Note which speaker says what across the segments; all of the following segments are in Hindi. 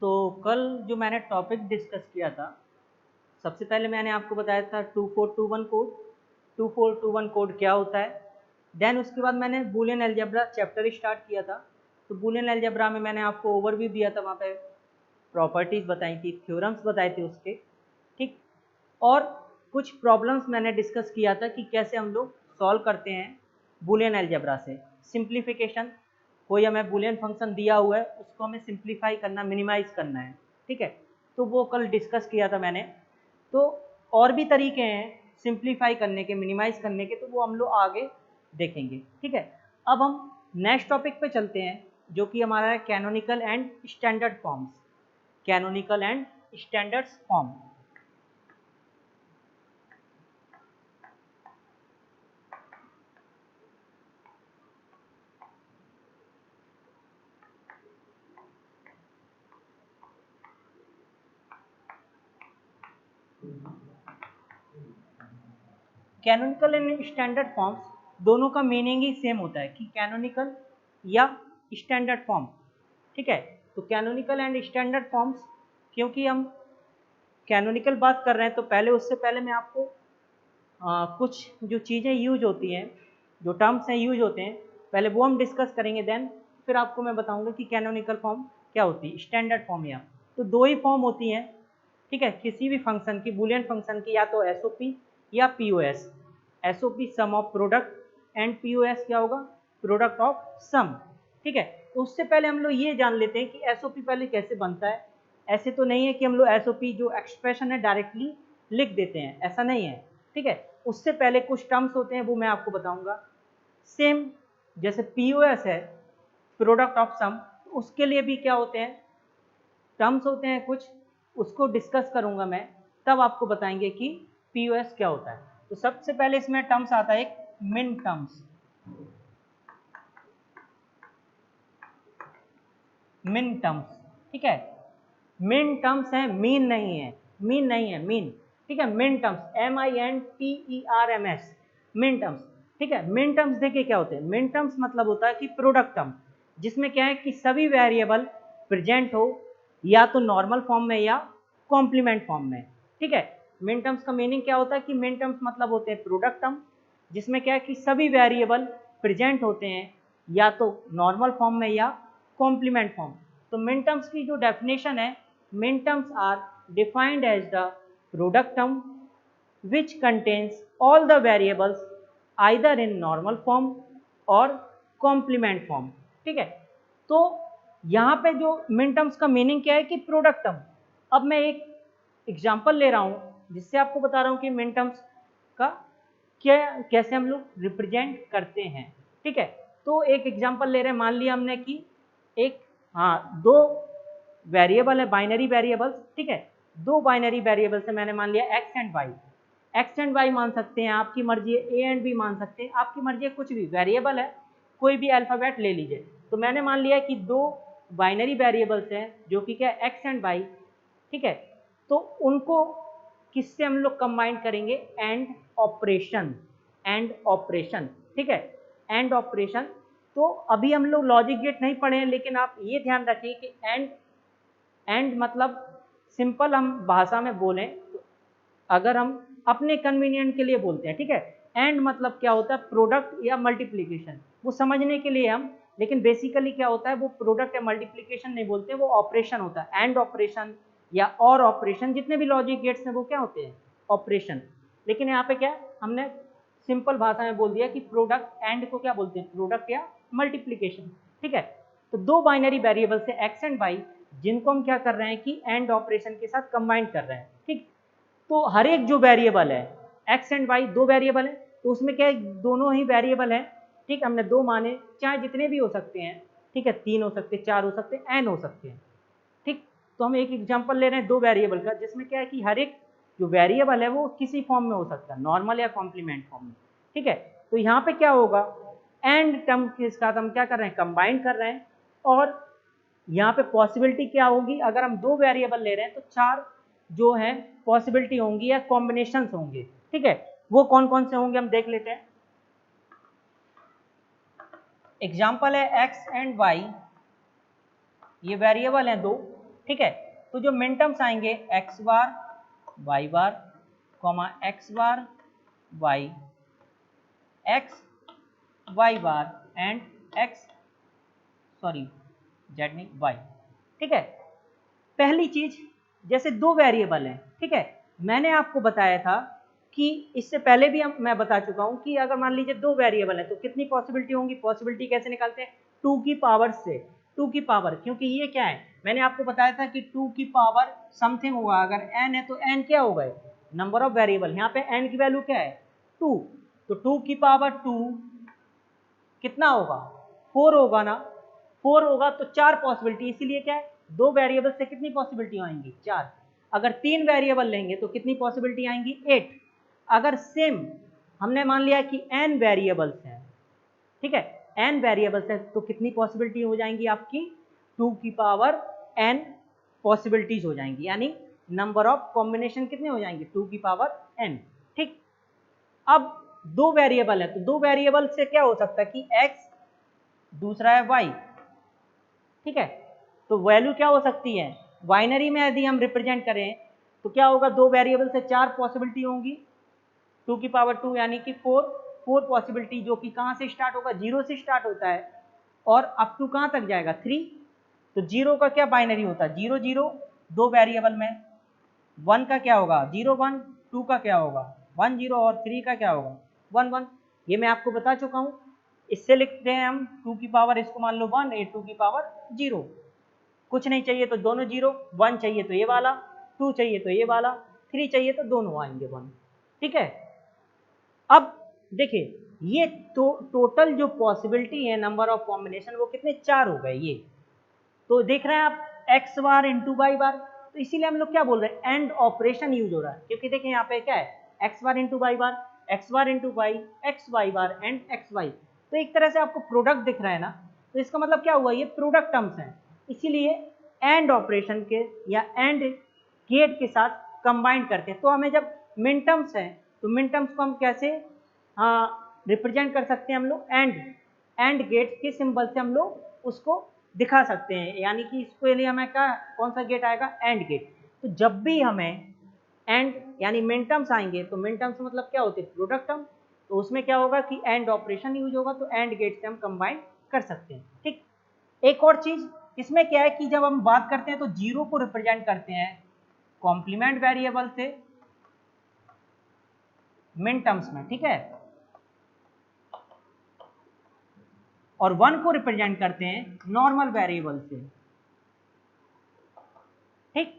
Speaker 1: तो कल जो मैंने टॉपिक डिस्कस किया था, सबसे पहले मैंने आपको बताया था 2421 कोड। 2421 कोड क्या होता है। देन उसके बाद मैंने बूलियन अलजेब्रा चैप्टर स्टार्ट किया था। तो बूलियन अलजेब्रा में मैंने आपको ओवरव्यू दिया था, वहाँ पे प्रॉपर्टीज़ बताई थी, थ्योरम्स बताए थे उसके, ठीक। और कुछ प्रॉब्लम्स मैंने डिस्कस किया था कि कैसे हम लोग सॉल्व करते हैं बूलियन अलजेब्रा से। सिंप्लीफिकेशन, कोई हमें बूलियन फंक्शन दिया हुआ है, उसको हमें सिंप्लीफाई करना, मिनिमाइज करना है, ठीक है। तो वो कल डिस्कस किया था मैंने। तो और भी तरीके हैं सिंप्लीफाई करने के, मिनिमाइज करने के, तो वो हम लोग आगे देखेंगे, ठीक है। अब हम नेक्स्ट टॉपिक पे चलते हैं, जो कि हमारा है canonical and standard forms. Canonical and standard form. Canonical and standard forms दोनों का मीनिंग ही सेम होता है कि कैनोनिकल या स्टैंडर्ड फॉर्म, ठीक है। तो कैनोनिकल एंड स्टैंडर्ड फॉर्म्स, क्योंकि हम कैनोनिकल बात कर रहे हैं तो पहले, उससे पहले मैं आपको कुछ जो चीज़ें यूज होती हैं, जो टर्म्स हैं यूज होते हैं, पहले वो हम डिस्कस करेंगे। देन फिर आपको मैं बताऊंगा कि कैनोनिकल फॉर्म क्या होती है, स्टैंडर्ड फॉर्म। या तो दो ही फॉर्म होती हैं, ठीक है, किसी भी फंक्शन की, बूलियन फंक्शन की, या तो एसओपी या POS. SOP sum of product and POS क्या होगा, प्रोडक्ट ऑफ सम, ठीक है। तो उससे पहले हम लोग ये जान लेते हैं कि एसओपी पहले कैसे बनता है। ऐसे तो नहीं है कि हम लोग एसओपी जो एक्सप्रेशन है डायरेक्टली लिख देते हैं, ऐसा नहीं है, ठीक है। उससे पहले कुछ टर्म्स होते हैं, वो मैं आपको बताऊंगा। सेम जैसे पीओएस है, प्रोडक्ट ऑफ सम, उसके लिए भी क्या होते हैं, टर्म्स होते हैं कुछ, उसको डिस्कस करूंगा मैं, तब आपको बताएंगे कि पीओएस क्या होता है। तो सबसे पहले इसमें टर्म्स आता है एक मिन टर्म्स। मिन टर्म्स, ठीक है। मिन टर्म्स है, मीन नहीं है, मीन नहीं है, मीन, ठीक है। मिन टर्म्स, MINTERMS, मिन टर्म्स, ठीक है। मिन टर्म्स देखिए क्या होते हैं। मिन टर्म्स मतलब होता है कि प्रोडक्ट टर्म, जिसमें क्या है कि सभी वेरिएबल प्रेजेंट हो, या तो नॉर्मल फॉर्म में या कॉम्प्लीमेंट फॉर्म में, ठीक है। मिन टर्म्स का मीनिंग क्या होता है कि मिन टर्म्स मतलब होते हैं प्रोडक्ट टर्म, जिसमें क्या है कि सभी वेरिएबल प्रेजेंट होते हैं, या तो नॉर्मल फॉर्म में या कॉम्प्लीमेंट फॉर्म। तो मिन टर्म्स की जो डेफिनेशन है, min terms are defined as the product term which contains all the variables either in normal form or complement form, ठीक है। तो यहाँ पे जो min terms का मीनिंग क्या है कि प्रोडक्ट टर्म। अब मैं एक एग्जांपल ले रहा हूँ, जिससे आपको बता रहा हूँ कि min terms का क्या, कैसे हम लोग रिप्रेजेंट करते हैं, ठीक है। तो एक एग्जांपल ले रहे हैं, मान लिया हमने कि एक, हाँ, दो वेरिएबल है, बाइनरी वेरिएबल्स, ठीक है। दो बाइनरी वेरिएबल से मैंने मान लिया x and y. X and y मान सकते हैं, आपकी मर्जी है, ए एंड बी मान सकते हैं, आपकी मर्जी है, कुछ भी वेरिएबल है, कोई भी अल्फ़ाबेट ले लीजिए। तो मैंने मान लिया कि दो बाइनरी वेरिएबल्स हैं, जो कि क्या, एक्स एंड वाई, ठीक है। तो उनको किससे हम लोग कंबाइन करेंगे, एंड ऑपरेशन, एंड ऑपरेशन, ठीक है, एंड ऑपरेशन। तो अभी हम लोग लॉजिक गेट नहीं पढ़े हैं, लेकिन आप ये ध्यान रखिए कि एंड मतलब सिंपल हम भाषा में बोलें तो, अगर हम अपने कन्वीनियंट के लिए बोलते हैं, ठीक है, एंड मतलब क्या होता है, प्रोडक्ट या मल्टीप्लिकेशन, वो समझने के लिए हम, लेकिन बेसिकली क्या होता है, वो प्रोडक्ट या मल्टीप्लिकेशन नहीं बोलते, वो ऑपरेशन होता है। एंड ऑपरेशन या और ऑपरेशन, जितने भी लॉजिक गेट्स हैं वो क्या होते हैं, ऑपरेशन। लेकिन यहाँ पे क्या, हमने सिंपल भाषा में बोल दिया कि प्रोडक्ट, एंड को क्या बोलते हैं, प्रोडक्ट या मल्टीप्लिकेशन, ठीक है। तो दो बाइनरी वेरिएबल से एक्स एंड वाई, जिनको हम क्या कर रहे हैं कि एंड ऑपरेशन के साथ कंबाइन कर रहे हैं, ठीक। तो हर एक जो वेरिएबल है, एक्स एंड वाई दो वेरिएबल है, तो उसमें क्या है, दोनों ही वेरिएबल है, ठीक। हमने दो माने, चाहे जितने भी हो सकते हैं, ठीक है, 3 हो सकते हैं, 4 हो सकते हैं, एन हो सकते हैं, ठीक। तो हम एक एग्जांपल ले रहे हैं दो वेरिएबल का, जिसमें क्या है कि हर एक जो वेरिएबल है वो किसी फॉर्म में हो सकता है, नॉर्मल या कॉम्प्लीमेंट फॉर्म में, ठीक है। तो यहाँ पे क्या होगा, एंड टर्म के साथ हम क्या कर रहे हैं, कंबाइन कर रहे हैं। और यहाँ पे पॉसिबिलिटी क्या होगी, अगर हम दो वेरिएबल ले रहे हैं तो चार जो है पॉसिबिलिटी होंगी या कॉम्बिनेशन होंगे, ठीक है। वो कौन कौन से होंगे हम देख लेते हैं। एग्जाम्पल है एक्स एंड वाई, ये वेरिएबल हैं दो, ठीक है। तो जो मिन टर्म्स आएंगे x bar y bar comma x bar y x y bar and x z नहीं वाई। ठीक है। पहली चीज, जैसे दो वेरिएबल हैं, ठीक है, मैंने आपको बताया था कि इससे पहले भी मैं बता चुका हूं कि अगर मान लीजिए दो वेरिएबल है तो कितनी पॉसिबिलिटी होंगी। पॉसिबिलिटी कैसे निकालते हैं, 2 की पावर से, 2 की पावर, क्योंकि ये क्या है, मैंने आपको बताया था कि 2 की पावर समथिंग होगा। अगर n है तो n क्या होगा, नंबर ऑफ वेरिएबल। यहाँ पे n की वैल्यू क्या है 2, तो 2 की पावर 2 कितना होगा 4 होगा ना, 4 होगा तो 4 पॉसिबिलिटी, इसीलिए क्या है, दो वेरिएबल से कितनी पॉसिबिलिटी आएंगी 4। अगर 3 वेरिएबल लेंगे तो कितनी पॉसिबिलिटी आएंगी 8। अगर सेम हमने मान लिया कि n वेरिएबल्स हैं, ठीक है, n वेरिएबल्स है तो कितनी पॉसिबिलिटी हो जाएंगी आपकी 2 की पावर n पॉसिबिलिटीज हो जाएंगी, यानी नंबर ऑफ कॉम्बिनेशन कितने हो जाएंगे 2 की पावर n। ठीक। अब दो वेरिएबल है तो दो वेरिएबल से क्या हो सकता है कि x, दूसरा है y, ठीक है, तो वैल्यू क्या हो सकती है, बाइनरी में यदि हम रिप्रेजेंट करें तो क्या होगा, दो वेरिएबल से 4 पॉसिबिलिटी होंगी 2 की पावर 2 यानी कि 4 पॉसिबिलिटी, जो कि कहाँ से स्टार्ट होगा, 0 से स्टार्ट होता है और अप टू कहाँ तक जाएगा 3। तो 0 का क्या बाइनरी होता है 0 0, दो वेरिएबल में 1 का क्या होगा 0 1, 2 का क्या होगा 1 0 और 3 का क्या होगा 1 1। ये मैं आपको बता चुका हूँ। इससे लिखते हैं हम 2 की पावर, इसको मान लो 1, ये 2 की पावर 0, कुछ नहीं चाहिए तो दोनों 0, 1 चाहिए तो ये वाला, 2 चाहिए तो ये वाला, 3 चाहिए तो दोनों आएंगे 1। ठीक है। अब देखिए ये टोटल जो पॉसिबिलिटी है नंबर ऑफ कॉम्बिनेशन वो कितने 4 हो गए ये। तो देख रहे हैं आप x bar into y bar, तो इसीलिए हम लोग क्या बोल रहे हैं एंड ऑपरेशन यूज हो रहा है, क्योंकि देखिए यहाँ पे क्या है x bar into y bar, x bar into y, x y bar and x y. तो एक तरह से आपको प्रोडक्ट दिख रहा है ना, तो इसका मतलब क्या हुआ, ये प्रोडक्ट टर्म्स हैं, इसीलिए एंड ऑपरेशन के या एंड गेट के साथ कंबाइंड करते हैं। तो हमें जब मिन टर्म्स है तो मिन टर्म्स को हम कैसे रिप्रेजेंट कर सकते हैं, हम लोग एंड गेट के सिंबल से हम लोग उसको दिखा सकते हैं, यानी कि इसके लिए हमें क्या कौन सा गेट आएगा एंड गेट। तो जब भी हमें एंड यानी मिन टर्म्स आएंगे तो मिन टर्म्स मतलब क्या होते हैं प्रोडक्ट टर्म, तो उसमें क्या होगा कि एंड ऑपरेशन यूज होगा, तो एंड गेट से हम कंबाइन कर सकते हैं। ठीक। एक और चीज इसमें क्या है कि जब हम बात करते हैं तो जीरो को रिप्रेजेंट करते हैं कॉम्प्लीमेंट वेरिएबल से मिन टर्म्स में, ठीक है, और 1 को रिप्रेजेंट करते हैं नॉर्मल वेरिएबल से। ठीक।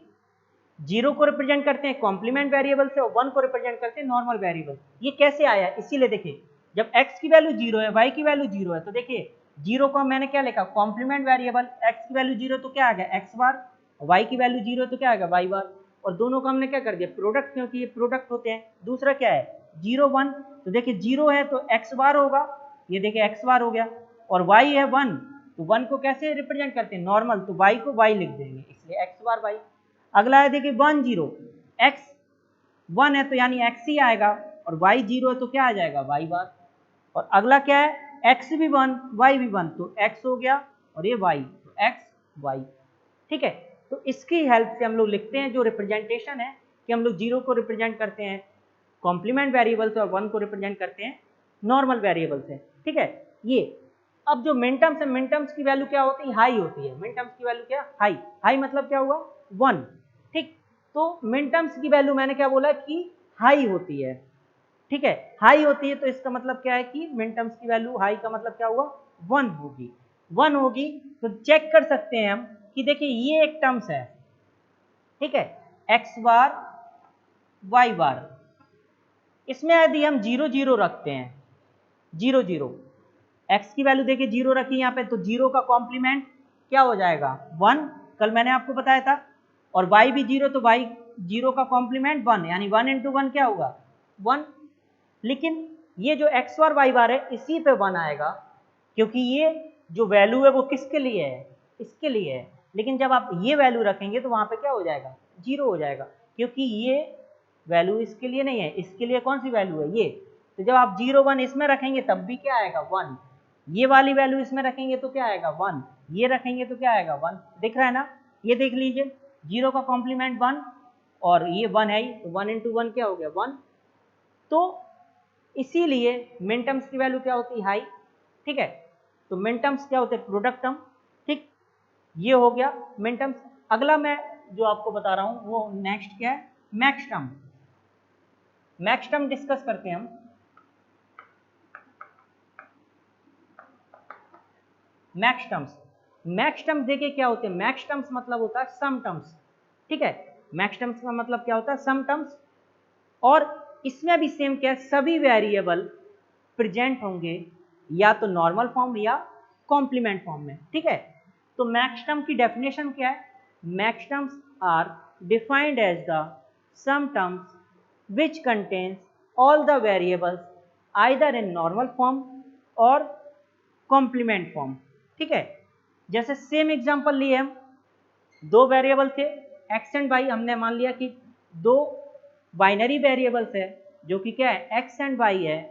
Speaker 1: 0 को रिप्रेजेंट करते हैं कॉम्प्लीमेंट वेरिएबल से और 1 को रिप्रेजेंट करते हैं नॉर्मल वेरिएबल। ये कैसे आया, इसीलिए देखिए जब x की वैल्यू 0 है, y की वैल्यू 0 है, तो देखिए 0 को मैंने क्या लिखा कॉम्प्लीमेंट वेरिएबल, x की वैल्यू 0 तो क्या आ गया x बार, y की वैल्यू 0 तो क्या आ गया y बार, और दोनों को हमने क्या कर दिया प्रोडक्ट, क्योंकि ये प्रोडक्ट होते हैं। दूसरा क्या है 0 1, तो देखिए 0 है तो x बार होगा, ये देखिए x बार हो गया, और y है 1, तो 1 को कैसे रिप्रेजेंट करते हैं नॉर्मल, तो y को y लिख देंगे, इसलिए x बार y। अगला है देखिए 1 0, x 1 है तो यानी x ही आएगा, और y 0 है तो क्या आ जाएगा y बार। और अगला क्या है x भी 1 y भी 1, तो x हो गया और ये y, तो x y। ठीक है। तो इसकी हेल्प से हम लोग लिखते हैं जो रिप्रेजेंटेशन है कि हम लोग 0 को रिप्रेजेंट करते हैं कॉम्प्लीमेंट वेरिएबल से और 1 को रिप्रेजेंट करते हैं नॉर्मल वेरिएबल से। ठीक है। ये अब जो मिन टर्म्स है, मिन टर्म्स की वैल्यू क्या होती है हाई होती है, मिन टर्म्स की वैल्यू क्या हाई, हाई मतलब क्या हुआ 1। ठीक। तो मिन टर्म्स की वैल्यू मैंने क्या बोला कि हाई होती है, ठीक है, हाई होती है, तो इसका मतलब क्या है कि मिन टर्म्स की वैल्यू हाई का मतलब क्या हुआ 1 होगी, 1 होगी। तो चेक कर सकते हैं हम कि देखिए ये एक टर्म्स है, ठीक है, x बार y बार, इसमें यदि हम 0 0 रखते हैं 0 0, x की वैल्यू देखिए 0 रखी यहाँ पे, तो 0 का कॉम्प्लीमेंट क्या हो जाएगा 1, कल मैंने आपको बताया था, और y भी 0 तो y 0 का कॉम्प्लीमेंट 1, यानी 1 इंटू 1 क्या होगा 1। लेकिन ये जो x बार y बार है इसी पे 1 आएगा, क्योंकि ये जो वैल्यू है वो किसके लिए है इसके लिए है, लेकिन जब आप ये वैल्यू रखेंगे तो वहां पे क्या हो जाएगा 0 हो जाएगा, क्योंकि ये वैल्यू इसके लिए नहीं है, इसके लिए कौन सी वैल्यू है ये, तो जब आप 0 1 इसमें रखेंगे तब भी क्या आएगा 1, ये वाली वैल्यू इसमें रखेंगे तो क्या आएगा 1, ये रखेंगे तो क्या आएगा 1, दिख रहा है ना, ये देख लीजिए 0 का कॉम्प्लीमेंट 1 और ये 1 है ही, तो 1 इंटू 1 क्या हो गया 1। तो इसीलिए मिन टर्म्स की वैल्यू क्या होती है हाई, ठीक है। तो मिन टर्म्स क्या होते हैं प्रोडक्ट टर्म, ठीक। ये हो गया मिन टर्म्स। अगला मैं जो आपको बता रहा हूँ वो नेक्स्ट क्या है, max term. Max term discuss करते हैं हम। मैक्स टर्म्स, मैक्स टर्म्स देखिए क्या होते हैं। मैक्स टर्म्स मतलब होता है सम टर्म्स, ठीक है। मैक्स टर्म्स का मतलब क्या होता है, सम टर्म्स। और इसमें भी सेम क्या है, सभी वेरिएबल प्रेजेंट होंगे या तो नॉर्मल फॉर्म या कॉम्प्लीमेंट फॉर्म में, ठीक है। तो मैक्स टर्म की डेफिनेशन क्या है, max terms are defined as the sum terms which contains all the variables either in normal form और कॉम्प्लीमेंट फॉर्म, ठीक है। जैसे सेम एग्जांपल लिए हम, दो वेरिएबल थे एक्स एंड वाई, हमने मान लिया कि दो बाइनरी वेरिएबल्स है जो कि क्या है एक्स एंड वाई है,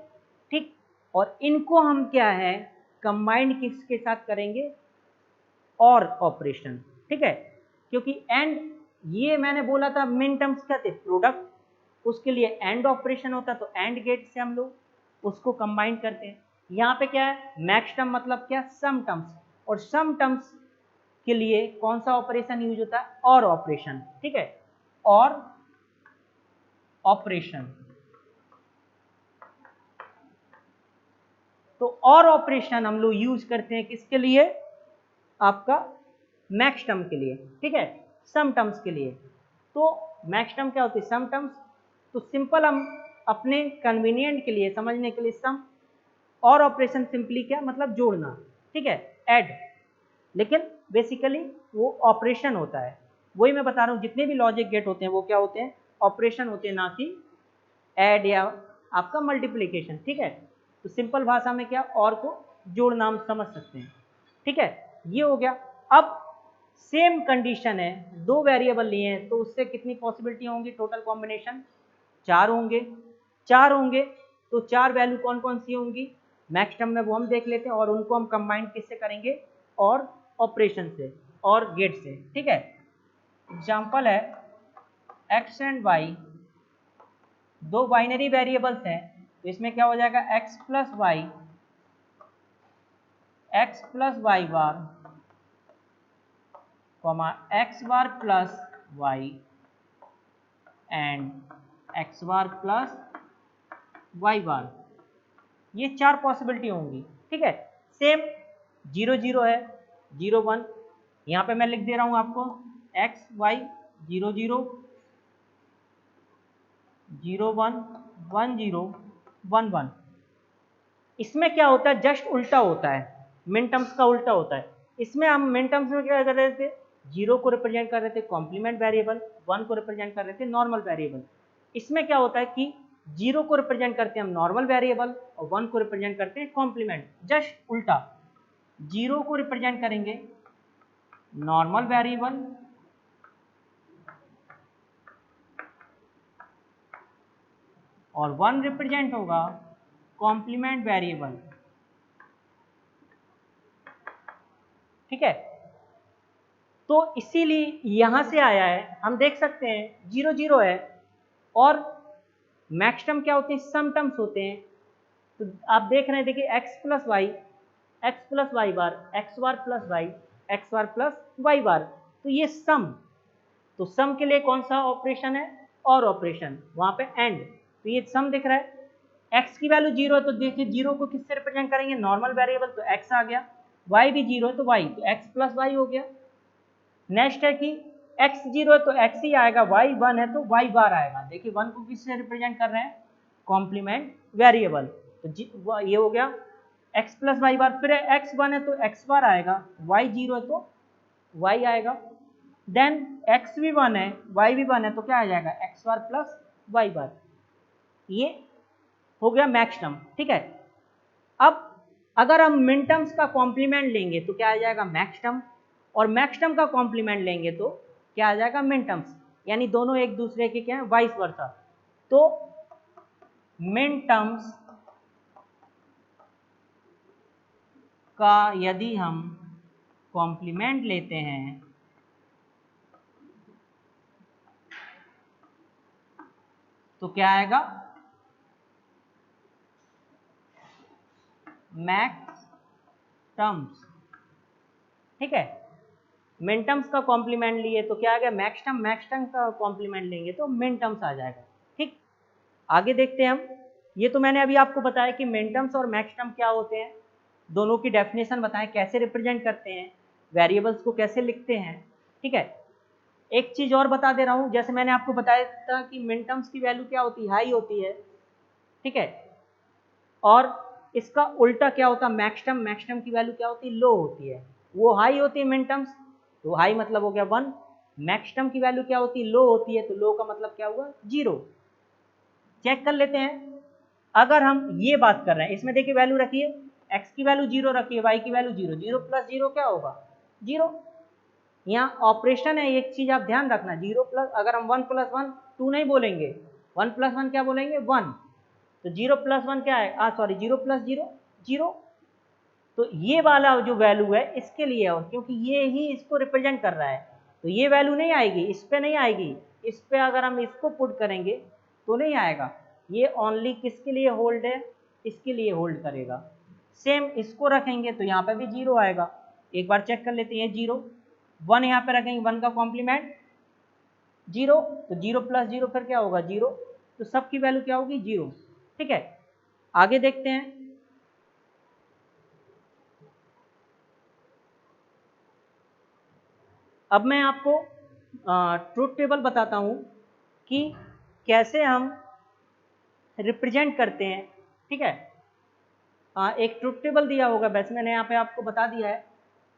Speaker 1: ठीक। और इनको हम क्या है कंबाइंड किसके साथ करेंगे, और ऑपरेशन, ठीक है। क्योंकि एंड, ये मैंने बोला था मिन टर्म्स क्या थे प्रोडक्ट, उसके लिए एंड ऑपरेशन होता तो एंड गेट से हम लोग उसको कंबाइन करते हैं। यहाँ पे क्या है मैक्स टर्म मतलब क्या, सम टर्म्स, और सम टर्म्स के लिए कौन सा ऑपरेशन यूज होता है, और ऑपरेशन, ठीक है। और ऑपरेशन, तो और ऑपरेशन हम लोग यूज करते हैं किसके लिए, आपका मैक्स टर्म के लिए, ठीक है, सम टर्म्स के लिए। तो मैक्स टर्म क्या होती है, सम टर्म्स। तो सिंपल हम अपने कन्वीनियंट के लिए समझने के लिए सम, और ऑपरेशन सिंपली क्या मतलब जोड़ना, ठीक है, ऐड। लेकिन बेसिकली वो ऑपरेशन होता है, वही मैं बता रहा हूँ जितने भी लॉजिक गेट होते हैं वो क्या होते हैं, ऑपरेशन होते हैं, ना कि ऐड या आपका मल्टीप्लिकेशन, ठीक है। तो सिंपल भाषा में क्या, और को जोड़ना हम समझ सकते हैं, ठीक है। ये हो गया। अब सेम कंडीशन है, दो वेरिएबल लिए हैं तो उससे कितनी पॉसिबिलिटी होंगी, टोटल कॉम्बिनेशन चार होंगे। चार होंगे तो चार वैल्यू कौन कौन सी होंगी मैक्स टर्म में, वो हम देख लेते हैं। और उनको हम कंबाइन किससे करेंगे, और ऑपरेशन से, और गेट से, ठीक है। एग्जाम्पल है एक्स एंड वाई, दो बाइनरी वेरिएबल्स हैं, तो इसमें क्या हो जाएगा x plus Y, X plus Y bar comma x bar plus Y and X bar plus Y bar. ये चार पॉसिबिलिटी होंगी, ठीक है। सेम 0 0 है, 0 1, यहाँ पे मैं लिख दे रहा हूँ आपको एक्स वाई 0 0 0 1 1 0 1 1। इसमें क्या होता है, जस्ट उल्टा होता है, मिन टर्म्स का उल्टा होता है। इसमें हम मिन टर्म्स में क्या कर रहे थे, 0 को रिप्रेजेंट कर रहे थे कॉम्प्लीमेंट वेरिएबल, 1 को रिप्रेजेंट कर रहे थे नॉर्मल वेरिएबल। इसमें क्या होता है कि 0 को रिप्रेजेंट करते हैं हम नॉर्मल वेरिएबल और 1 को रिप्रेजेंट करते हैं कॉम्प्लीमेंट, जस्ट उल्टा। 0 को रिप्रेजेंट करेंगे नॉर्मल वेरिएबल और 1 रिप्रेजेंट होगा कॉम्प्लीमेंट वेरिएबल, ठीक है। तो इसीलिए यहां से आया है, हम देख सकते हैं 0 0 है, और मैक्स टर्म क्या होते हैं, सम टर्म्स होते हैं। तो आप देख रहे हैं, देखिए x plus Y bar, x bar plus Y, x bar plus Y bar, तो ये सम। तो सम के लिए कौन सा ऑपरेशन है, और ऑपरेशन, वहां पे एंड। तो ये सम दिख रहा है, एक्स की वैल्यू 0 है तो देखिए 0 को किससे रिप्रेजेंट करेंगे, नॉर्मल वेरिएबल, तो एक्स आ गया। वाई भी 0 है तो वाई, तो एक्स प्लस वाई हो गया। नेक्स्ट है कि x 0 है तो x ही आएगा, y 1 है तो y बार आएगा। देखिए 1 को किससे रिप्रेजेंट कर रहे हैं, कॉम्प्लीमेंट वेरिएबल, तो ये हो गया x प्लस वाई बार। फिर x 1 है तो x बार आएगा, y 0 है तो y आएगा। देन x भी 1 है, y भी 1 है तो क्या आ जाएगा, x बार प्लस y बार। ये हो गया मैक्स टर्म, ठीक है। अब अगर हम मिन टर्म्स का कॉम्प्लीमेंट लेंगे तो क्या आ जाएगा, मैक्स टर्म, और मैक्स टर्म का कॉम्प्लीमेंट लेंगे तो क्या आ जाएगा, मिन टर्म्स। यानी दोनों एक दूसरे के क्या है, वाइस वर्सा। तो मिन टर्म्स का यदि हम कॉम्प्लीमेंट लेते हैं तो क्या आएगा, मैक्स टर्म्स। ठीक है, मिन टर्म्स का कॉम्प्लीमेंट लिए तो क्या आ गया, मैक्स टर्म, मैक्स टर्म का कॉम्प्लीमेंट लेंगे तो मिन टर्म्स आ जाएगा। ठीक, आगे देखते हैं हम। ये तो मैंने अभी आपको बताया कि मिन टर्म्स और मैक्स टर्म क्या होते हैं, दोनों की डेफिनेशन बताएं, कैसे रिप्रेजेंट करते हैं, वेरिएबल्स को कैसे लिखते हैं। ठीक है, एक चीज़ और बता दे रहा हूँ, जैसे मैंने आपको बताया था कि मिन टर्म्स की वैल्यू क्या होती है, हाई होती है। ठीक है, और इसका उल्टा क्या होता है, मैक्स टर्म, मैक्स टर्म की वैल्यू क्या होती है, लो होती है। वो हाई होती है मिन टर्म्स, तो हाई मतलब हो गया 1। मैक्स टर्म की वैल्यू क्या होती है, लो होती है, तो लो का मतलब क्या हुआ, 0। चेक कर लेते हैं, अगर हम ये बात कर रहे हैं, इसमें देखिए वैल्यू रखिए, x की वैल्यू 0 रखिए, y की वैल्यू 0, 0 प्लस 0 क्या होगा, 0। यहाँ ऑपरेशन है, एक चीज आप ध्यान रखना, 0 प्लस, अगर हम 1 प्लस 1 2 नहीं बोलेंगे, 1 प्लस 1 क्या बोलेंगे, 1। तो 0 प्लस 1 क्या है, सॉरी 0 प्लस 0 0। तो ये वाला जो वैल्यू है इसके लिए, और क्योंकि ये ही इसको रिप्रेजेंट कर रहा है, तो ये वैल्यू नहीं आएगी, इस पे नहीं आएगी, इस पे अगर हम इसको पुट करेंगे तो नहीं आएगा। ये ओनली किसके लिए होल्ड है, इसके लिए होल्ड करेगा। सेम इसको रखेंगे तो यहाँ पे भी 0 आएगा। एक बार चेक कर लेते हैं, 0 1 यहाँ पे रखेंगे, 1 का कॉम्प्लीमेंट 0, तो 0 प्लस 0 फिर क्या होगा, 0। तो सबकी वैल्यू क्या होगी, 0। ठीक है, आगे देखते हैं। अब मैं आपको ट्रूथ टेबल बताता हूँ कि कैसे हम रिप्रेजेंट करते हैं। ठीक है, एक ट्रूथ टेबल दिया होगा, वैसे मैंने यहाँ पे आपको बता दिया है,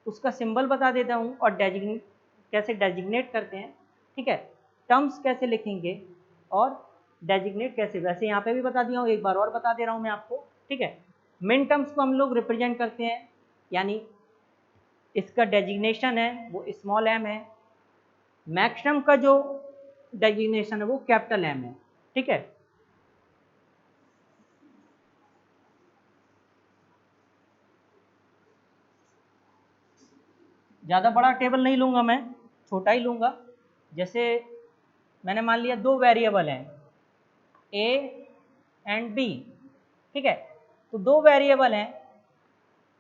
Speaker 1: उसका सिंबल बता देता हूँ और कैसे डेजिग्नेट करते हैं। ठीक है, टर्म्स कैसे लिखेंगे और डेजिग्नेट कैसे, वैसे यहाँ पे भी बता दिया हूँ, एक बार और बता दे रहा हूँ मैं आपको। ठीक है, मिन टर्म्स को हम लोग रिप्रेजेंट करते हैं, यानी इसका डेजिग्नेशन है वो स्मॉल m है, मैक्सिमम का जो डेजिग्नेशन है वो कैपिटल M है। ठीक है, ज़्यादा बड़ा टेबल नहीं लूँगा मैं, छोटा ही लूँगा। जैसे मैंने मान लिया 2 वेरिएबल हैं A एंड B। ठीक है, तो 2 वेरिएबल हैं,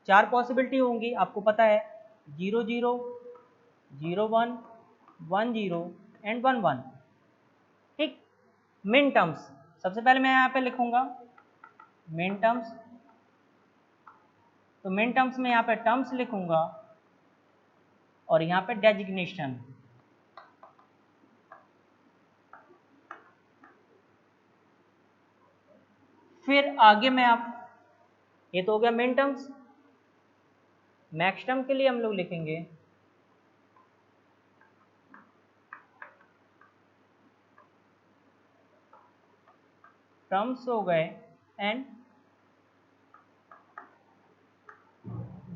Speaker 1: 4 पॉसिबिलिटी होंगी, आपको पता है, 0 0 0 1 1 0 एंड 1 1। ठीक, मिन टर्म्स सबसे पहले मैं यहाँ पे लिखूँगा मिन टर्म्स, तो मिन टर्म्स में यहाँ पे टर्म्स लिखूँगा और यहाँ पे डेजिग्नेशन। फिर आगे मैं आप, ये तो हो गया मिन टर्म्स। मैक्स टर्म के लिए हम लोग लिखेंगे टर्म्स हो गए एंड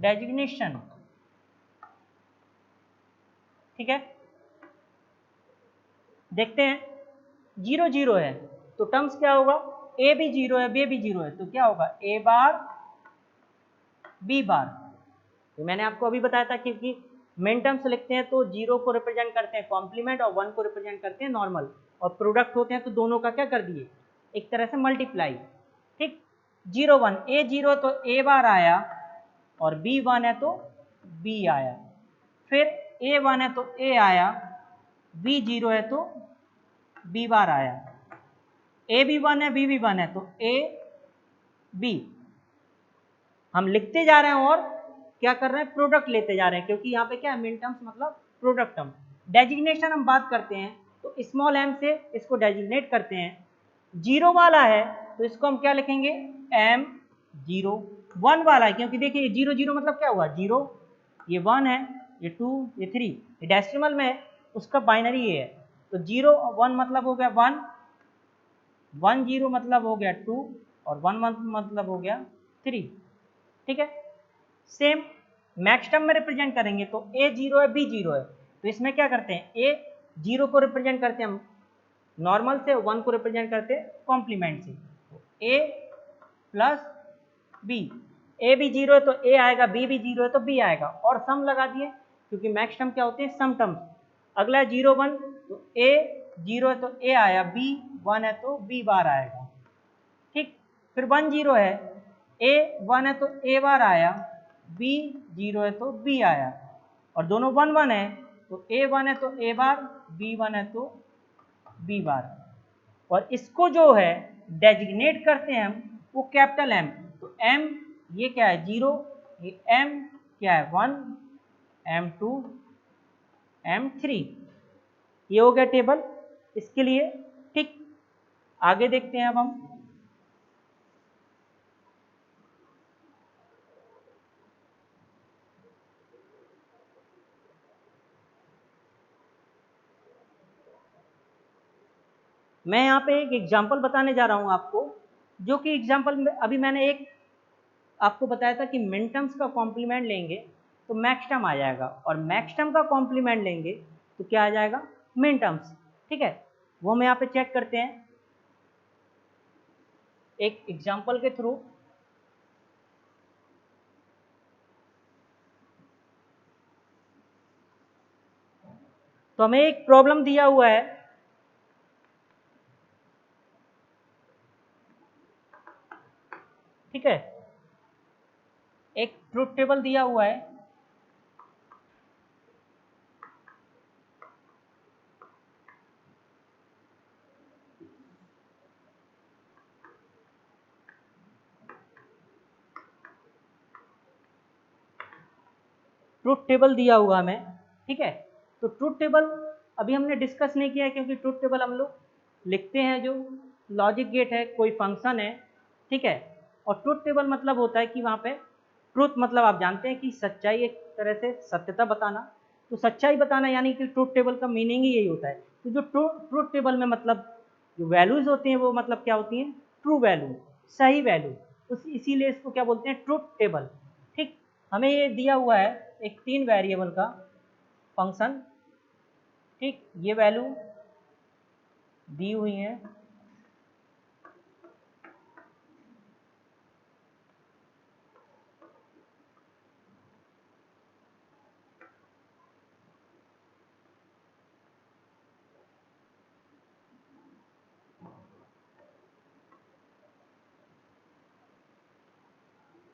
Speaker 1: डेजिग्नेशन। ठीक है, देखते हैं, 0 0 है तो टर्म्स क्या होगा, ए भी 0 है, बी भी 0 है, तो क्या होगा, ए बार बी बार। तो मैंने आपको अभी बताया था, क्योंकि मिन टर्म्स लिखते हैं तो 0 को रिप्रेजेंट करते हैं कॉम्प्लीमेंट और 1 को रिप्रेजेंट करते हैं नॉर्मल, और प्रोडक्ट होते हैं तो दोनों का क्या कर दिए, एक तरह से मल्टीप्लाई। ठीक, 0 1 ए 0 तो ए बार आया, और बी 1 है तो बी आया, फिर ए 1 है तो ए आया, बी 0 है तो बी बार आया, ए भी 1 है बी भी 1 है तो ए बी। हम लिखते जा रहे हैं और क्या कर रहे हैं, प्रोडक्ट लेते जा रहे हैं, क्योंकि यहाँ पे क्या है, मिन टर्म्स मतलब प्रोडक्ट टर्म। डेजिग्नेशन हम बात करते हैं तो स्मॉल m से इसको डेजिग्नेट करते हैं। 0 वाला है तो इसको हम क्या लिखेंगे, m0। 1 वाला है, क्योंकि देखिए 0 0 मतलब क्या हुआ, 0, ये 1 है, ये 2, ये 3, ये डेसिमल में है, उसका बाइनरी ये है, तो 0 1 मतलब हो गया 1, 1 0 मतलब हो गया 2, और 1 1 मतलब हो गया 3। ठीक है, सेम मैक्स टर्म में रिप्रेजेंट करेंगे तो ए 0 है बी 0 है, तो इसमें क्या करते हैं, ए 0 को रिप्रेजेंट करते हैं हम नॉर्मल से, 1 को रिप्रेजेंट करते हैं कॉम्प्लीमेंट से, तो ए प्लस बी, ए भी 0 है तो ए आएगा, बी भी 0 है तो बी आएगा, और सम लगा दिए, क्योंकि मैक्स टर्म क्या होते हैं, सम टर्म्स। अगला है 0 1 तो ए 0 है तो ए आया, बी 1 है तो बी बार आएगा, ठीक। फिर 1 0 है, ए 1 है तो ए बार आया, बी 0 है तो बी आया, और दोनों 1 1 है तो ए 1 है तो ए बार, बी 1 है तो बी बार। और इसको जो है डेजिग्नेट करते हैं हम वो कैपिटल एम। तो एम ये क्या है 0, ये एम क्या है 1, M2 M3, ये हो गया टेबल इसके लिए, ठीक। आगे देखते हैं अब हम। मैं यहाँ पे एक एग्जांपल बताने जा रहा हूँ आपको, जो कि एग्जांपल में अभी मैंने एक आपको बताया था कि मिनटर्म्स का कॉम्प्लीमेंट लेंगे तो मैक्स टर्म आ जाएगा, और मैक्स टर्म का कॉम्प्लीमेंट लेंगे तो क्या आ जाएगा मिनटर्म्स, ठीक है। वो हम यहाँ पे चेक करते हैं एक एग्जांपल के थ्रू। तो हमें एक प्रॉब्लम दिया हुआ है, ठीक है, एक ट्रुथ टेबल दिया हुआ है, ट्रुथ टेबल दिया हुआ हमें, ठीक है। तो ट्रुथ टेबल अभी हमने डिस्कस नहीं किया है, क्योंकि ट्रुथ टेबल हम लोग लिखते हैं जो लॉजिक गेट है, कोई फंक्शन है, ठीक है। और ट्रुथ टेबल मतलब होता है कि वहाँ पे ट्रुथ मतलब आप जानते हैं कि सच्चाई, एक तरह से सत्यता बताना। तो सच्चाई बताना यानी कि ट्रुथ टेबल का मीनिंग ही यही होता है। तो जो ट्रुथ टेबल में मतलब जो वैल्यूज होती हैं वो मतलब क्या होती हैं, ट्रू वैल्यू, सही वैल्यू, उस इसीलिए इसको क्या बोलते हैं ट्रुथ टेबल, ठीक। हमें ये दिया हुआ है एक 3 वेरिएबल का फंक्शन, ठीक, ये वैल्यू दी हुई है,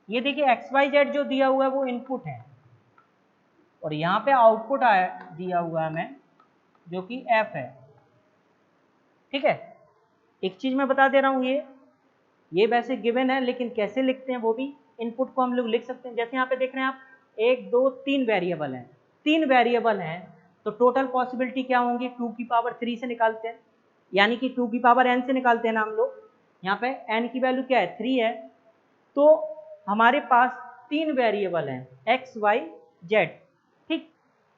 Speaker 1: ये देखिए एक्स वाई जेड जो दिया हुआ है वो इनपुट है, और यहाँ पे आउटपुट आया दिया हुआ है हमें जो कि एफ है, ठीक है। एक चीज मैं बता दे रहा हूँ, ये वैसे गिवन है, लेकिन कैसे लिखते हैं वो भी, इनपुट को हम लोग लिख सकते हैं जैसे यहाँ पे देख रहे हैं आप, 1 2 3 वेरिएबल हैं, 3 वेरिएबल हैं, तो टोटल पॉसिबिलिटी क्या होंगी 2 की पावर 3 से निकालते हैं, यानी कि 2 की पावर n से निकालते हैं ना हम लोग। यहाँ पे n की वैल्यू क्या है 3 है, तो हमारे पास 3 वेरिएबल हैं एक्स वाई जेड, ठीक।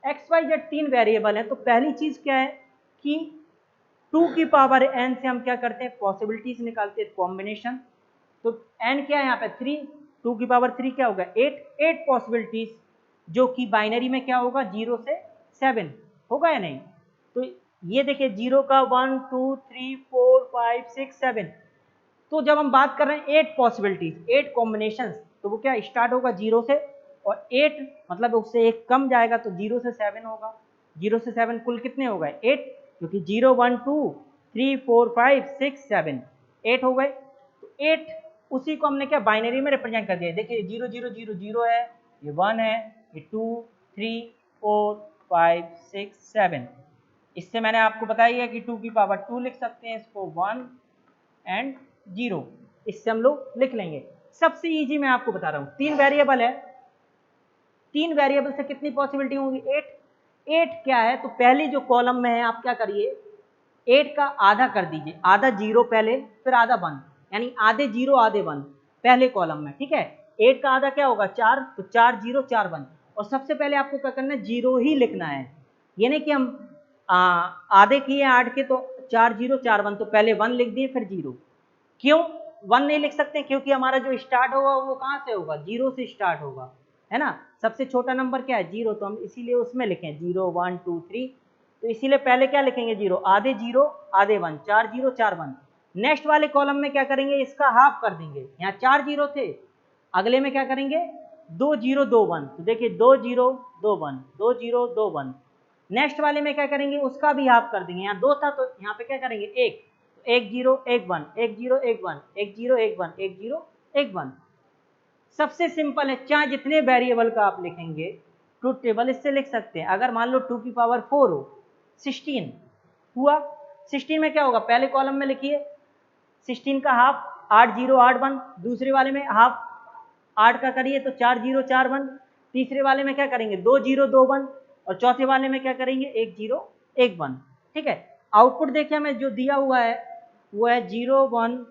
Speaker 1: एक्स वाई जेड 3 वेरिएबल हैं, तो पहली चीज क्या है कि 2 की पावर n से हम क्या करते हैं पॉसिबिलिटीज निकालते हैं, कॉम्बिनेशन। तो n क्या है यहाँ पे 3, 2 की पावर 3 क्या होगा 8 पॉसिबिलिटीज, जो कि बाइनरी में क्या होगा 0 से 7 होगा या नहीं। तो ये देखिए 0 का 1 2 3 4 5 6 7, तो जब हम बात कर रहे हैं 8 पॉसिबिलिटीज 8 कॉम्बिनेशन, तो वो क्या स्टार्ट होगा 0 से, और 8 मतलब उससे एक कम जाएगा तो 0 से 7 होगा, 0 से 7 कुल कितने हो गए 8, क्योंकि 0 1 2 3 4 5 6 7 8 हो गए। तो 8 उसी को हमने क्या बाइनरी में रिप्रेजेंट कर दिया, देखिए 0 0 0 0 है, ये 1 है, ये 2 3 4 5 6 7, इससे मैंने आपको बताया है कि 2 की पावर 2 लिख सकते हैं, इसको 1 एंड 0, इससे हम लोग लिख लेंगे। सबसे इजी मैं आपको बता रहा हूँ, 3 वेरिएबल है, 3 वेरिएबल से कितनी पॉसिबिलिटी होंगी 8, 8 क्या है, तो पहली जो कॉलम में है आप क्या करिए 8 का आधा कर दीजिए, आधा 0 पहले फिर आधा 1, यानी आधे 0 आधे 1 पहले कॉलम में, ठीक है। 8 का आधा क्या होगा 4, तो 4 0 4 1, और सबसे पहले आपको क्या करना है 0 ही लिखना है, ये नहीं कि हम आधे किए 8 के तो 4 0 4 1, तो पहले 1 लिख दिए फिर 0। क्यों 1 नहीं लिख सकते, क्योंकि हमारा जो स्टार्ट होगा वो कहाँ से होगा 0 से स्टार्ट होगा, है ना। सबसे छोटा नंबर क्या है 0, तो हम इसीलिए उसमें लिखें 0 1 2 3, तो इसीलिए पहले क्या लिखेंगे 0, आधे 0 आधे 1, 4 0 4 1। नेक्स्ट वाले कॉलम में क्या करेंगे इसका हाफ कर देंगे, यहाँ 4 0 थे, अगले में क्या करेंगे 2 0 2 1, तो देखिए 2 0 2 1 2 0 2 1, नेक्स्ट वाले में क्या करेंगे, उसका भी हाफ कर देंगे। यहाँ 2 था तो यहाँ पे क्या करेंगे 1, 1 0 1 1, 1 0 1 1, 1 0 1 1, 1 0 1 1। सबसे सिंपल है, चाहे जितने वेरिएबल का आप लिखेंगे ट्रूथ टेबल इससे लिख सकते हैं। अगर मान लो 2 की पावर 4 हो, 16 हुआ। 16 में क्या होगा, पहले कॉलम में लिखिए 16 का हाफ 8 0 8 1, दूसरे वाले में हाफ 8 का करिए तो 4 0 4 1, तीसरे वाले में क्या करेंगे 2 0 2 1, और चौथे वाले में क्या करेंगे 1 0 1 1। ठीक है, आउटपुट देखिए हमें जो दिया हुआ है वो है 0 1,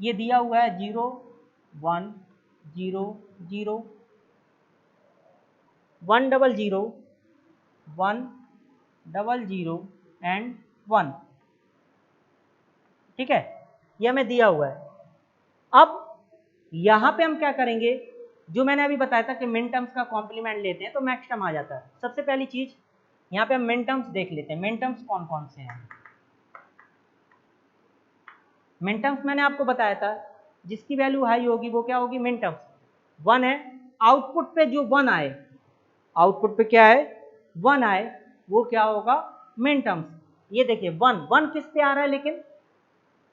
Speaker 1: ये दिया हुआ है 0 1 0 0 1 0 0 1 0 0 एंड 1। ठीक है, ये हमें दिया हुआ है। अब यहां पे हम क्या करेंगे, जो मैंने अभी बताया था कि मिन टर्म्स का कॉम्प्लीमेंट लेते हैं तो मैक्स टर्म आ जाता है। सबसे पहली चीज यहाँ पे हम मिन टर्म्स देख लेते हैं। मिन टर्म्स कौन कौन से हैं। मिन टर्म्स मैंने आपको बताया था जिसकी वैल्यू हाई होगी वो क्या होगी, मिन टर्म्स 1 है। आउटपुट पे जो 1 आए, आउटपुट पे क्या है 1 आए, वो क्या होगा मिन टर्म्स। ये देखिए 1 1 किस पे आ रहा है, लेकिन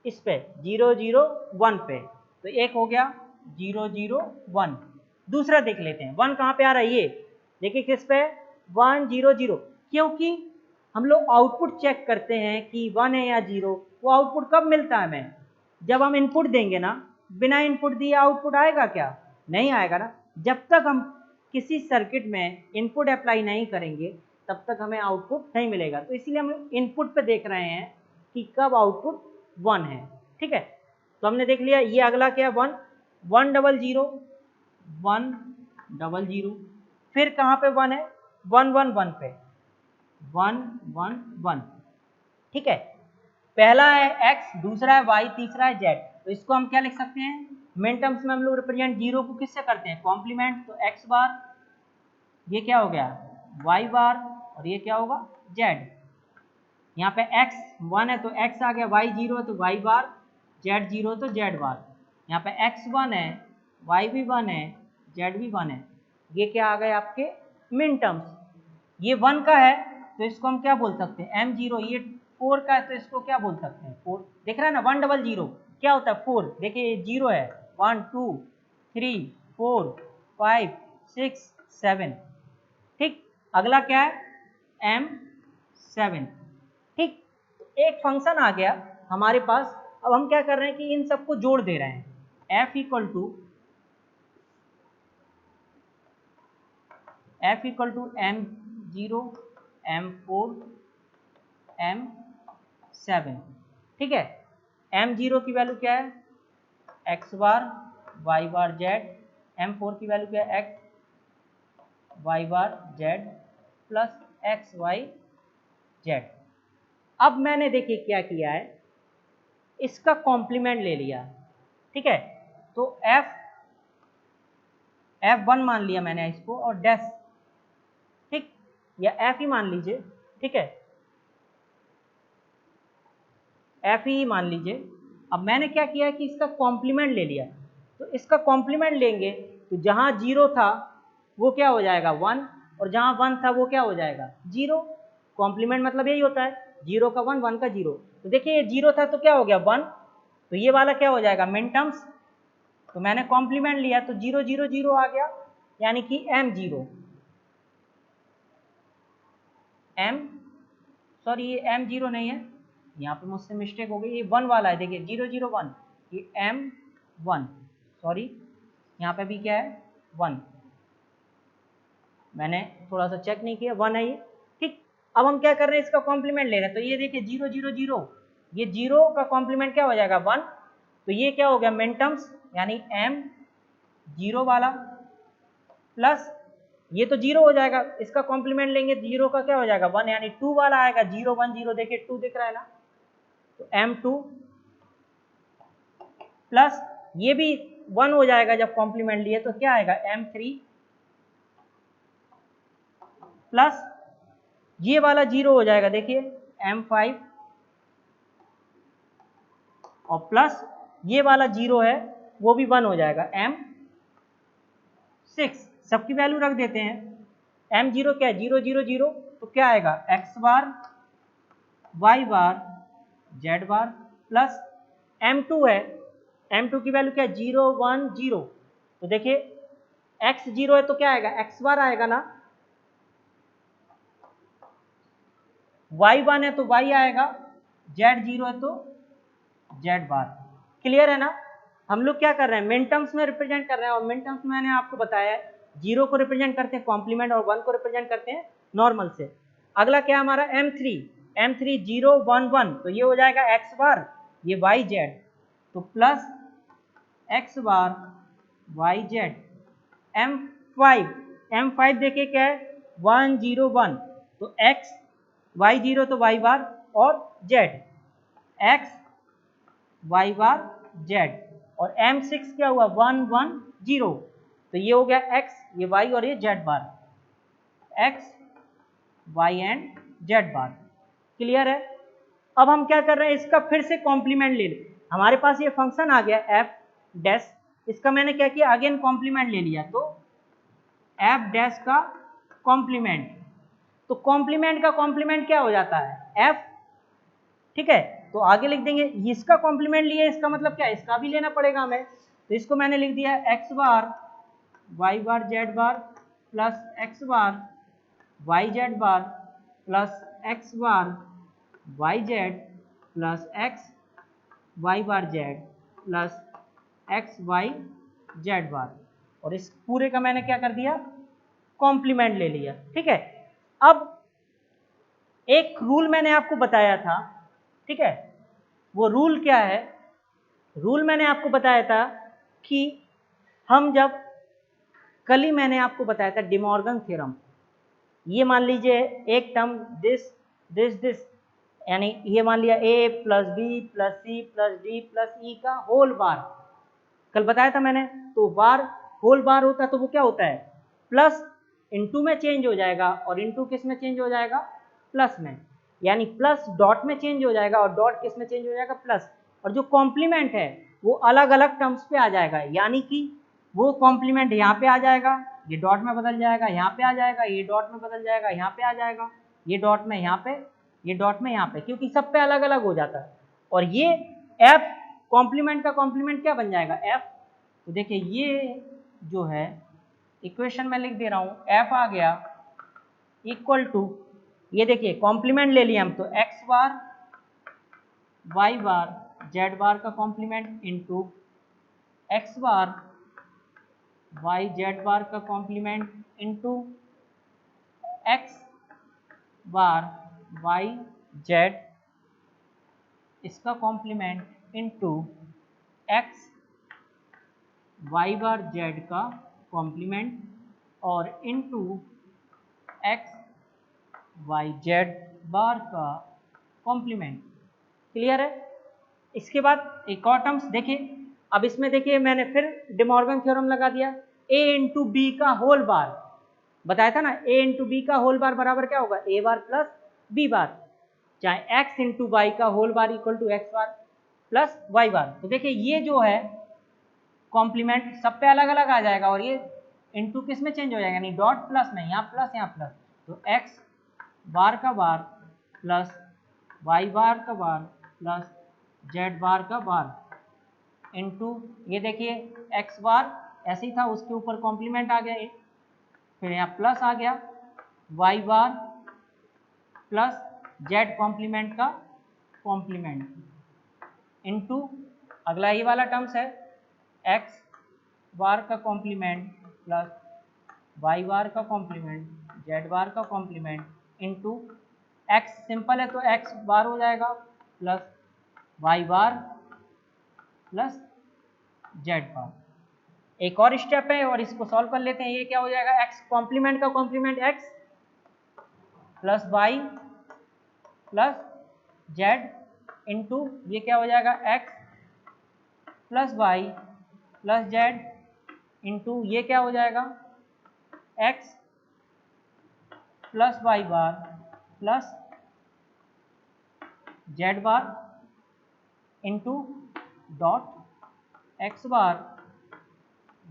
Speaker 1: इस पे 0 0 1 पे, तो एक हो गया 0 0 1। दूसरा देख लेते हैं 1 कहाँ पे आ रहा है, ये देखिए किस पे 1 0 0, क्योंकि हम लोग आउटपुट चेक करते हैं कि 1 है या 0। वो आउटपुट कब मिलता है हमें, जब हम इनपुट देंगे ना। बिना इनपुट दिए आउटपुट आएगा क्या, नहीं आएगा ना। जब तक हम किसी सर्किट में इनपुट अप्लाई नहीं करेंगे तब तक हमें आउटपुट नहीं मिलेगा। तो इसीलिए हम इनपुट पे देख रहे हैं कि कब आउटपुट 1 है। ठीक है, तो हमने देख लिया। ये अगला क्या है 1 1 0 0 1 0 0, फिर कहाँ पे 1 है 1 1 1 पे 1 1 1। ठीक है, पहला है x, दूसरा है y, तीसरा है z। तो इसको हम क्या लिख सकते हैं, मिन टर्म्स में हम लोग रिप्रेजेंट 0 को किससे करते हैं, कॉम्प्लीमेंट। तो x बार, ये क्या हो गया y बार, और ये क्या होगा z। यहाँ पे x 1 है तो x आ गया, y 0 है तो y बार, z 0 तो z बार। यहाँ पे x 1 है, y भी 1 है, z भी 1 है। ये क्या आ गए आपके मिन टर्म्स। ये 1 का है तो इसको हम क्या बोल सकते हैं m0। ये 4 का है तो इसको क्या बोल सकते हैं 4। देख रहा है ना 1 0 0 क्या होता है 4। देखिए ये 0 है 1 2 3 4 5 6 7। ठीक, अगला क्या है m7। ठीक, एक फंक्शन आ गया हमारे पास। अब हम क्या कर रहे हैं कि इन सबको जोड़ दे रहे हैं। f equal to m0 m4 m7। ठीक है, m0 की वैल्यू क्या है x बार y बार z, m4 की वैल्यू क्या है x y बार z plus x y z। अब मैंने देखिए क्या किया है, इसका कॉम्प्लीमेंट ले लिया। ठीक है, तो f1 मान लिया मैंने इसको, और डैश, ठीक, या f ही मान लीजिए। ठीक है, f ही मान लीजिए। अब मैंने क्या किया है कि इसका कॉम्प्लीमेंट ले लिया। तो इसका कॉम्प्लीमेंट लेंगे तो जहाँ 0 था वो क्या हो जाएगा 1, और जहाँ 1 था वो क्या हो जाएगा 0। कॉम्प्लीमेंट मतलब यही होता है 0 का 1 1 का 0। तो देखिए ये 0 था तो क्या हो गया 1, तो ये वाला क्या हो जाएगा मिन टर्म्स। तो मैंने कॉम्प्लीमेंट लिया तो 0 0 0 आ गया, यानी कि m0 सॉरी ये m0 नहीं है, यहाँ पे मुझसे मिस्टेक हो गई, ये 1 वाला है। देखिए 0 0 1, ये m1, सॉरी यहाँ पे भी क्या है 1, मैंने थोड़ा सा चेक नहीं किया, 1 है ये। ठीक, अब हम क्या कर रहे हैं इसका कॉम्प्लीमेंट ले रहे हैं। तो ये देखिए 0 0 0, ये 0 का कॉम्प्लीमेंट क्या हो जाएगा 1। तो ये क्या हो गया मिन टर्म्स, यानी m0 वाला प्लस ये तो 0 हो जाएगा, इसका कॉम्प्लीमेंट लेंगे 0 का क्या हो जाएगा 1, यानी 2 वाला आएगा 0 1 0। देखिए 2 दिख रहा है ना, तो m2 प्लस ये भी 1 हो जाएगा जब कॉम्प्लीमेंट लिए, तो क्या आएगा m3 प्लस ये वाला 0 हो जाएगा, देखिए m5, और प्लस ये वाला 0 है वो भी 1 हो जाएगा m6। सबकी वैल्यू रख देते हैं। m0 क्या है 0 0 0, तो क्या आएगा एक्स बार वाई बार जेड बार प्लस m2 है, m2 की वैल्यू क्या है 0 1 0, तो देखिए x0 है तो क्या आएगा x बार आएगा ना, y1 है तो y आएगा, z0 है तो z बार। क्लियर है ना। हम लोग क्या कर रहे हैं मिन टर्म्स में रिप्रेजेंट कर रहे हैं, और मिन टर्म्स में मैंने आपको बताया है 0 को रिप्रेजेंट करते हैं कॉम्प्लीमेंट और 1 को रिप्रेजेंट करते हैं नॉर्मल से। अगला क्या हमारा m3 0 1 1, तो ये हो जाएगा x बार ये y जेड, तो plus x bar y Z. m5 देखिए क्या है 1 0 1, तो x y0 तो y बार और z x y बार z, और m6 क्या हुआ 1 1 0, तो ये हो गया x ये y और ये z bar, x y and z bar. Clear है। अब हम क्या कर रहे हैं इसका फिर से कॉम्प्लीमेंट ले लें, हमारे पास ये फंक्शन आ गया f डैश, इसका मैंने क्या किया अगेन कॉम्प्लीमेंट ले लिया, तो f डैश का कॉम्प्लीमेंट, तो कॉम्प्लीमेंट का कॉम्प्लीमेंट क्या हो जाता है f, ठीक है। तो आगे लिख देंगे इसका कॉम्प्लीमेंट लिए, इसका मतलब क्या है इसका भी लेना पड़ेगा हमें, तो इसको मैंने लिख दिया x बार y बार z बार plus x bar y z बार plus x bar y z plus x y बार z plus x y z बार, और इस पूरे का मैंने क्या कर दिया कॉम्प्लीमेंट ले लिया, ठीक है। अब एक रूल मैंने आपको बताया था, ठीक है, वो रूल क्या है, रूल मैंने आपको बताया था कि हम जब कल ही मैंने आपको बताया था डिमॉर्गन थ्योरम, ये मान लीजिए एक टर्म दिस दिस दिस, यानी ये मान लिया a plus B plus C plus D plus E का होल बार, कल बताया था मैंने, तो बार होल बार होता है तो वो क्या होता है प्लस इनटू में चेंज हो जाएगा, और इनटू किस में चेंज हो जाएगा प्लस में, यानी प्लस डॉट में चेंज हो जाएगा और डॉट किस में चेंज हो जाएगा प्लस, और जो कॉम्प्लीमेंट है वो अलग अलग टर्म्स पे आ जाएगा, यानी कि वो कॉम्प्लीमेंट यहाँ पे आ जाएगा ये डॉट में बदल जाएगा, यहाँ पे आ जाएगा ये डॉट में बदल जाएगा, यहाँ पे आ जाएगा ये डॉट में यहाँ पे, ये डॉट में यहाँ पे, क्योंकि सब पे अलग अलग हो जाता है। और ये f कॉम्प्लीमेंट का कॉम्प्लीमेंट क्या बन जाएगा f, तो देखिए ये जो है इक्वेशन में लिख दे रहा हूँ f आ गया इक्वल टू, ये देखिए कॉम्प्लीमेंट ले लिया हम, तो x बार y बार z बार का complement into x bar y z बार का complement into x bar y z इसका कॉम्प्लीमेंट इंटू x y बार z का कॉम्प्लीमेंट और इंटू x y z बार का कॉम्प्लीमेंट। क्लियर है। इसके बाद एक और टर्म्स देखिए, अब इसमें देखिए मैंने फिर डिमॉर्गन थ्योरम लगा दिया, a इंटू बी का होल बार, बताया था ना a इंटू बी का होल बार बराबर क्या होगा a bar plus b bar, चाहे x इंटू वाई का whole bar equal to X bar plus Y bar. तो देखिए ये जो है कॉम्प्लीमेंट सब पे अलग अलग आ जाएगा, और ये इंटू किस में चेंज हो जाएगा, यानी डॉट प्लस में, यहाँ प्लस, तो x बार का बार प्लस y बार का बार प्लस z बार का बार इंटू ये देखिए x बार ऐसे ही था उसके ऊपर कॉम्प्लीमेंट आ गया, फिर यहाँ प्लस आ गया y bar plus z complement का कॉम्प्लीमेंट इंटू अगला ये वाला टर्म्स है x बार का कॉम्प्लीमेंट प्लस y बार का कॉम्प्लीमेंट z बार का कॉम्प्लीमेंट इंटू x सिंपल है तो x बार हो जाएगा plus y bar plus z बार। एक और स्टेप है और इसको सॉल्व कर लेते हैं, ये क्या हो जाएगा x कॉम्प्लीमेंट का complement x plus y plus z into ये क्या हो जाएगा x plus y plus z into ये क्या हो जाएगा x plus y bar plus z bar into dot x bar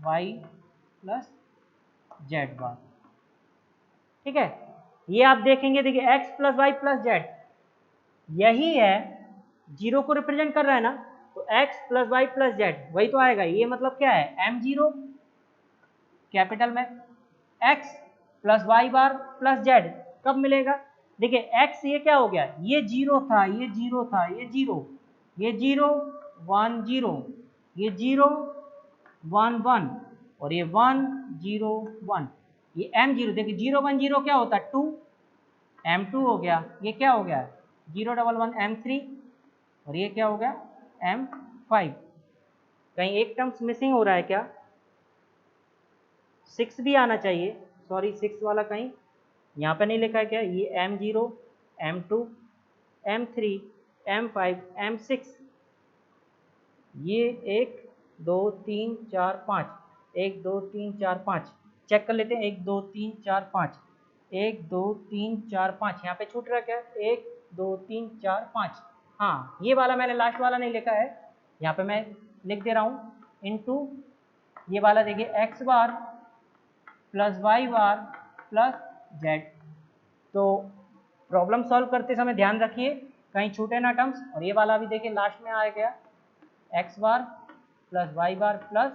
Speaker 1: y plus z bar. ठीक है, ये आप देखेंगे, देखिए x plus y plus z, यही है, जीरो को रिप्रेजेंट कर रहा है ना, तो x plus y plus z वही तो आएगा। ये मतलब क्या है, m0 कैपिटल में x प्लस वाई बार प्लस जेड कब मिलेगा, देखिए x ये क्या हो गया, ये जीरो था, ये जीरो था, ये जीरो, ये जीरो 1 0, ये जीरो 1 1, और ये 1 0 1, ये m0, देखिए 0 1 0 क्या होता है 2, m2 हो गया, ये क्या हो गया 0 1 1 m3, और ये क्या हो गया m5। कहीं एक टर्म्स मिसिंग हो रहा है क्या, 6 भी आना चाहिए, सॉरी 6 वाला कहीं यहाँ पे नहीं लिखा है क्या, ये m0 m2 m3 m5 m6, ये 1 2 3 4 5, 1 2 3 4 5, चेक कर लेते हैं, 1 2 3 4 5, 1 2 3 4 5, यहाँ पे छूट रहा क्या, 1 2 3 4 5, हाँ ये वाला मैंने लास्ट वाला नहीं लिखा है, यहाँ पे मैं लिख दे रहा हूँ इनटू ये वाला, देखिए एक्स बार प्लस वाई बार प्लस जेड। तो प्रॉब्लम सॉल्व करते समय ध्यान रखिए कहीं छूटे ना टर्म्स, और ये वाला भी देखिए लास्ट में आ गया एक्स बार प्लस वाई बार प्लस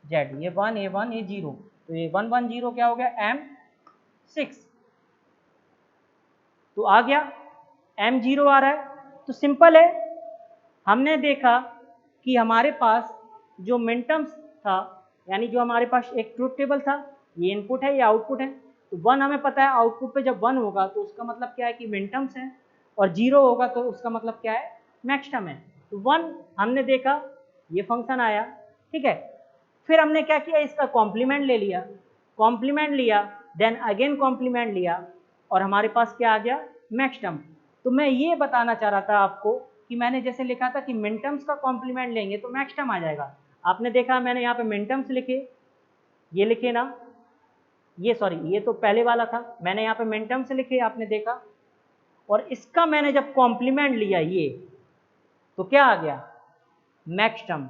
Speaker 1: जेड, ये 1 ये 1 ये 0, तो ये 1 1 0 क्या हो गया m6, तो आ गया m0 आ रहा है। तो सिंपल है, हमने देखा कि हमारे पास जो मिनटर्म्स था, यानी जो हमारे पास एक ट्रुथ टेबल था, ये इनपुट है ये आउटपुट है, तो 1 हमें पता है आउटपुट पे जब 1 होगा तो उसका मतलब क्या है कि मिनटर्म्स है, और 0 होगा तो उसका मतलब क्या है मैक्सटर्म है। तो 1 हमने देखा, ये फंक्शन आया, ठीक है, फिर हमने क्या किया, इसका कॉम्प्लीमेंट ले लिया, कॉम्प्लीमेंट लिया, देन अगेन कॉम्प्लीमेंट लिया, और हमारे पास क्या आ गया मैक्सटर्म। तो मैं ये बताना चाह रहा था आपको कि मैंने जैसे लिखा था कि मिनटर्म्स का कॉम्प्लीमेंट लेंगे तो मैक्सटर्म आ जाएगा, आपने देखा मैंने यहाँ पे मिनटर्म्स लिखे, ये लिखे ना, ये सॉरी ये तो पहले वाला था, मैंने यहाँ पे मिनटर्म्स लिखे आपने देखा, और इसका मैंने जब कॉम्प्लीमेंट लिया ये, तो क्या आ गया मैक्सटर्म,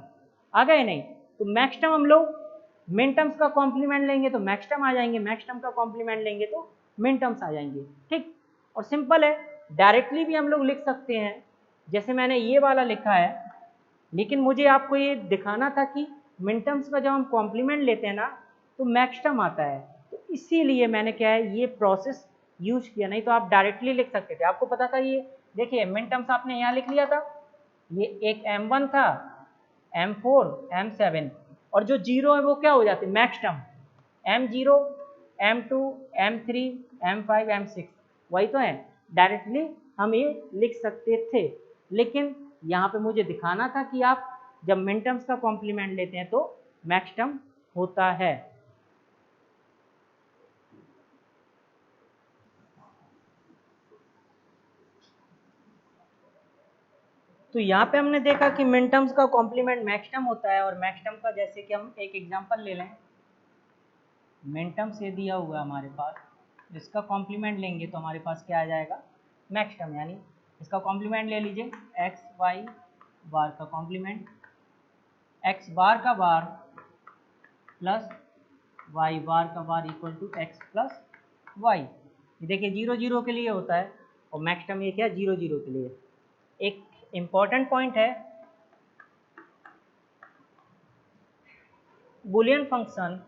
Speaker 1: आ गए नहीं, तो मैक्सटर्म हम लोग मिनटर्म्स का कॉम्प्लीमेंट लेंगे तो मैक्सटर्म आ जाएंगे, मैक्सटर्म का कॉम्प्लीमेंट लेंगे तो मिनटर्म्स आ जाएंगे, ठीक। और सिंपल है, डायरेक्टली भी हम लोग लिख सकते हैं, जैसे मैंने ये वाला लिखा है, लेकिन मुझे आपको ये दिखाना था कि मिनटर्म्स का जब हम कॉम्प्लीमेंट लेते हैं ना तो मैक्सटर्म आता है, तो इसीलिए मैंने क्या है ये प्रोसेस यूज किया, नहीं तो आप डायरेक्टली लिख सकते थे, आपको पता था ये, देखिए मिनटर्म्स आपने यहाँ लिख लिया था, ये एक m1 था, m4 m7, और जो जीरो है वो क्या हो जाते maxterm, m0 m2 m3 m5 m6, वही तो है, डायरेक्टली हम ये लिख सकते थे, लेकिन यहाँ पे मुझे दिखाना था कि आप जब मिनटर्म्स का कॉम्प्लीमेंट लेते हैं तो मैक्सटर्म होता है। तो यहाँ पे हमने देखा कि मिनटर्म्स का कॉम्प्लीमेंट मैक्सटर्म होता है, और मैक्सटर्म का जैसे कि हम एक एग्जांपल ले लें, मिनटर्म्स ये दिया हुआ है हमारे पास, इसका कॉम्प्लीमेंट लेंगे तो हमारे पास क्या आ जाएगा मैक्सटर्म, यानी इसका कॉम्प्लीमेंट ले लीजिए एक्स वाई बार का कॉम्प्लीमेंट, एक्स बार का बार प्लस वाई बार का bar equal to X plus Y, ये देखिए 0 0 के लिए होता है, और मैक्सटर्म ये क्या 0 0 के लिए। एक इम्पॉर्टेंट पॉइंट है, Boolean function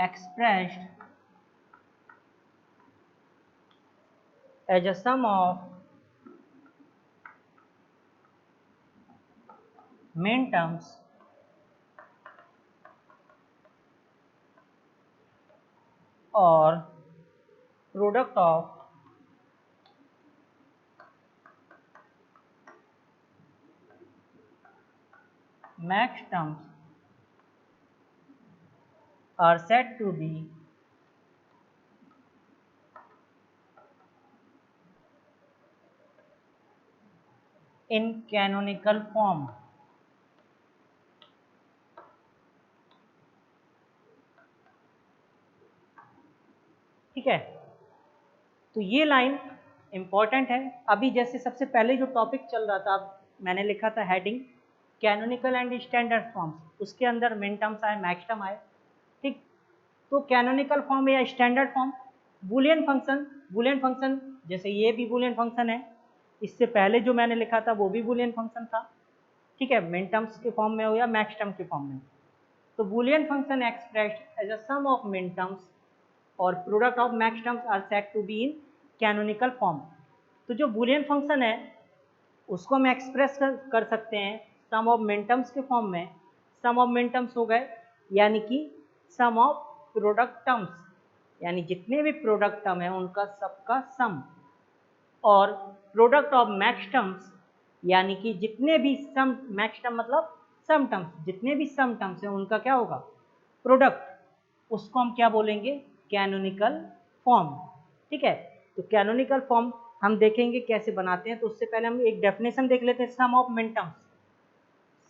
Speaker 1: expressed as a sum of minterms or product of max terms are said to be in canonical form। ठीक है, तो ये लाइन इंपॉर्टेंट है। अभी जैसे सबसे पहले जो टॉपिक चल रहा था, मैंने लिखा था heading, canonical and standard forms, उसके अंदर मिन टर्म्स आए, मैक्स टर्म आए, ठीक। तो कैनोनिकल फॉर्म या स्टैंडर्ड फॉर्म, बूलियन फंक्शन जैसे ये भी बूलियन फंक्शन है, इससे पहले जो मैंने लिखा था वो भी बूलियन फंक्शन था, ठीक है, मिन टर्म्स के फॉर्म में हो या मैक्स टर्म के फॉर्म में। तो Boolean function expressed as a sum of min terms और product of max terms are said to be in canonical form. तो जो बूलियन फंक्शन है उसको हम एक्सप्रेस कर सकते हैं सम ऑफ मिन टर्म्स के फॉर्म में। सम ऑफ मिन टर्म्स हो गए यानी कि सम ऑफ प्रोडक्ट टर्म्स, यानी जितने भी प्रोडक्ट टर्म है उनका सबका सम, और प्रोडक्ट ऑफ मैक्स टर्म्स यानी कि जितने भी सम, मैक्स टर्म मतलब सम टर्म्स, जितने भी सम टर्म्स हैं उनका क्या होगा, प्रोडक्ट, उसको हम क्या बोलेंगे, कैनोनिकल फॉर्म, ठीक है। तो कैनोनिकल फॉर्म हम देखेंगे कैसे बनाते हैं। तो उससे पहले हम एक डेफिनेशन देख लेते हैं सम of min terms.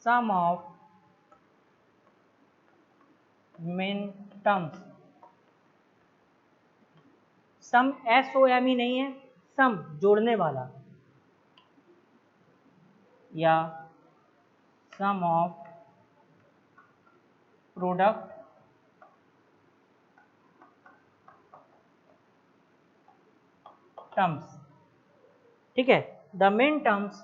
Speaker 1: Some of min terms, some SOME नहीं है, सम जोड़ने वाला, या सम ऑफ प्रोडक्ट टर्म्स, ठीक है। The main terms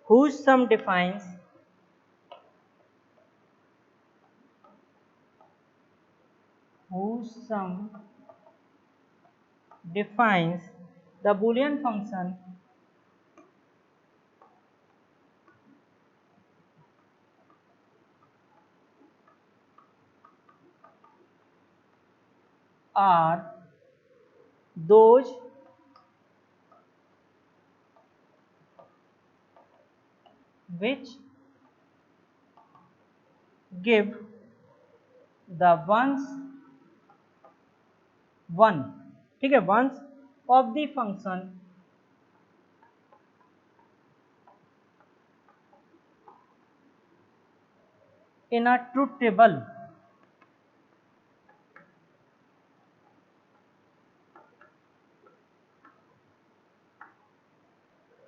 Speaker 1: whose sum defines the Boolean function are those which give the ones one, ठीक है, ones of the function in a truth table,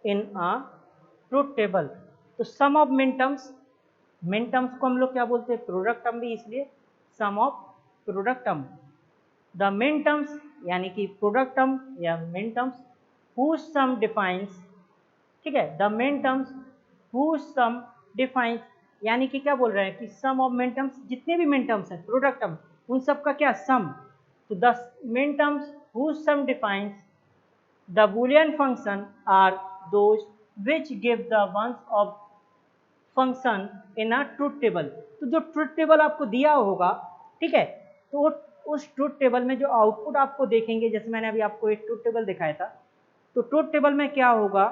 Speaker 1: in a truth table. तो सम ऑफ मिन टर्म्स, मिन टर्म्स को हम लोग क्या बोलते हैं, प्रोडक्ट टर्म भी, इसलिए सम of product term. The min terms यानी कि प्रोडक्ट टर्म या मिन टर्म्स हुज सम डिफाइंस, ठीक है, the min terms whose sum defines, यानी कि क्या बोल रहे हैं कि सम ऑफ मिन टर्म्स, जितने भी मिन टर्म्स हैं प्रोडक्ट टर्म, उन सब का क्या सम। तो the min terms whose sum defines the Boolean function are those which give the ones of function in a truth table। तो जो ट्रूथ टेबल आपको दिया होगा, ठीक है, तो उस ट्रूथ टेबल में जो आउटपुट आपको देखेंगे, जैसे मैंने अभी आपको एक ट्रूथ टेबल दिखाया था, तो ट्रूथ टेबल में क्या होगा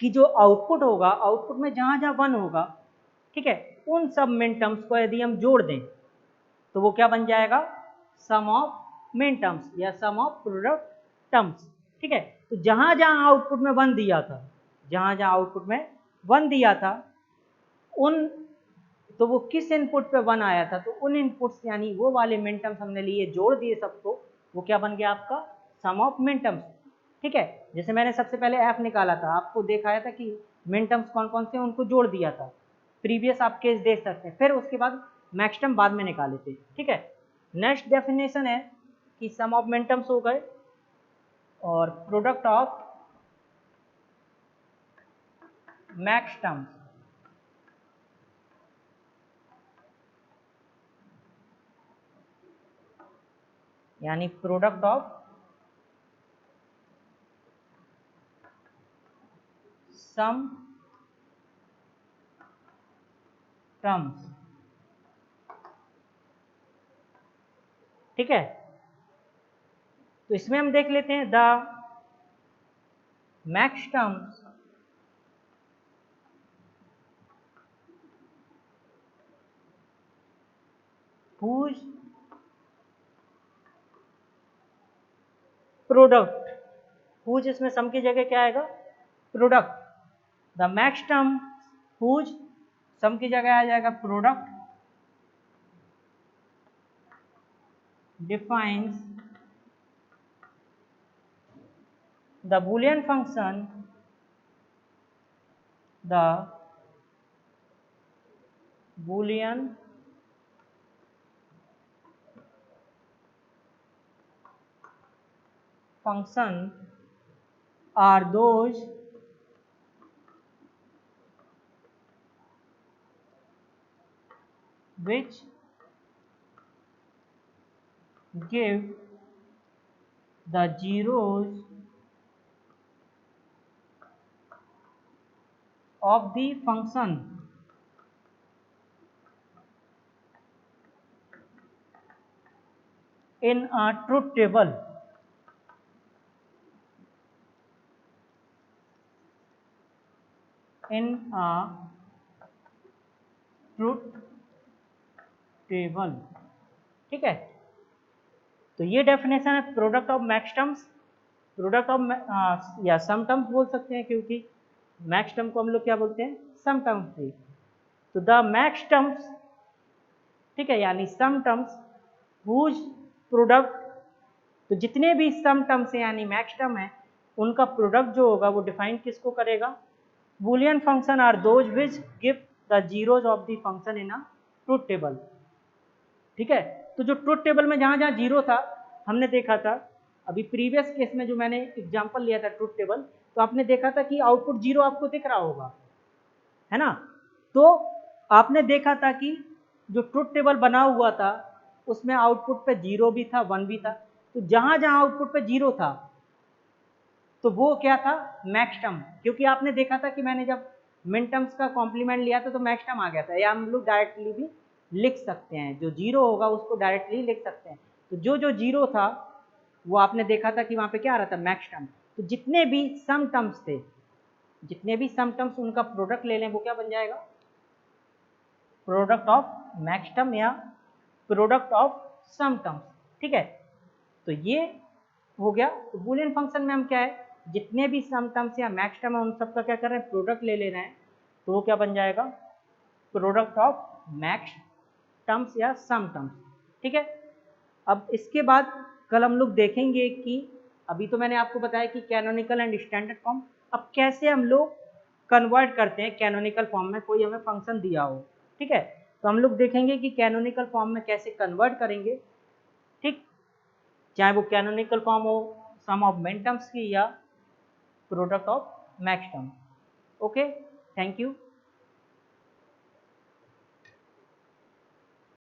Speaker 1: कि जो आउटपुट होगा, आउटपुट में जहां जहां वन होगा, ठीक है, उन सब मिन टर्म्स को यदि हम जोड़ दें तो वो क्या बन जाएगा, सम ऑफ मिन टर्म्स या सम ऑफ प्रोडक्ट टर्म्स, ठीक है। तो जहां जहां आउटपुट में वन दिया था, जहां जहां आउटपुट में वन दिया था, उन, तो वो किस इनपुट पे वन आया था, तो उन इनपुट्स यानी वो वाले मिन टर्म्स हमने लिए, जोड़ दिए सबको, वो क्या बन गया आपका, सम ऑफ मिन टर्म्स, ठीक है। जैसे मैंने सबसे पहले एफ निकाला था, आपको दिखाया था कि मिन टर्म्स कौन कौन से, उनको जोड़ दिया था, प्रीवियस आप केस देख सकते हैं, फिर उसके बाद मैक्स टर्म बाद में निकाले थे, ठीक है। नेक्स्ट डेफिनेशन है कि सम ऑफ मिन टर्म्स हो गए और प्रोडक्ट ऑफ मैक्स टर्म्स, यानी प्रोडक्ट ऑफ सम टर्म्स, ठीक है। तो इसमें हम देख लेते हैं the max terms whose product, whose इसमें सम की जगह क्या आएगा, product, the max term whose sum की जगह आ जाएगा product defines the Boolean function, the Boolean function are those which give the zeros of the function in a truth table. In a truth table, ठीक है। तो ये डेफिनेशन है product of max terms, product of या सम टर्म्स बोल सकते हैं, क्योंकि मैक्स टर्म को हम लोग क्या बोलते हैं, सम टर्म्स भी। तो द मैक्स टर्म्स, ठीक है, यानी सम टर्म्स हुज प्रोडक्ट, तो जितने भी सम टर्म्स हैं यानी मैक्स टर्म है, उनका प्रोडक्ट जो होगा वो डिफाइन किसको करेगा, Boolean function are those which give the zeros of the function in a truth table, ठीक है। तो जो ट्रूथ टेबल में जहाँ जहाँ जीरो था हमने देखा था, अभी प्रीवियस केस में जो मैंने एग्जांपल लिया था ट्रूथ टेबल, तो आपने देखा था कि आउटपुट जीरो आपको दिख रहा होगा, है ना। तो आपने देखा था कि जो ट्रूथ टेबल बना हुआ था उसमें आउटपुट पे जीरो भी था, वन भी था। तो जहाँ जहाँ आउटपुट पे जीरो था तो वो क्या था, मैक्स टर्म, क्योंकि आपने देखा था कि मैंने जब मिन टर्म्स का कॉम्प्लीमेंट लिया था तो मैक्स टर्म आ गया था, या हम लोग डायरेक्टली भी लिख सकते हैं, जो जीरो होगा उसको डायरेक्टली लिख सकते हैं। तो जो जो जीरो था वो आपने देखा था कि वहाँ पे क्या आ रहा था, मैक्स टर्म। तो जितने भी सम टर्म्स थे, जितने भी सम टर्म्स उनका प्रोडक्ट ले लें वो क्या बन जाएगा, प्रोडक्ट ऑफ मैक्स टर्म या प्रोडक्ट ऑफ सम टर्म्स, ठीक है। तो ये हो गया। तो बूलियन फंक्शन में हम क्या है, जितने भी सम टर्म्स या मैक्स टर्म है उन सबका क्या कर रहे हैं, प्रोडक्ट ले ले रहे हैं। तो वो क्या बन जाएगा, प्रोडक्ट ऑफ मैक्स टर्म्स या सम टर्म्स, ठीक है। अब इसके बाद कल हम लोग देखेंगे कि अभी तो मैंने आपको बताया कि कैनोनिकल एंड स्टैंडर्ड फॉर्म, अब कैसे हम लोग कन्वर्ट करते हैं कैनोनिकल फॉर्म में, कोई हमें फंक्शन दिया हो, ठीक है। तो हम लोग देखेंगे कि कैनोनिकल फॉर्म में कैसे कन्वर्ट करेंगे, ठीक, चाहे वो कैनोनिकल फॉर्म हो सम ऑफ मिन टर्म्स की या product of max term. Okay, thank you.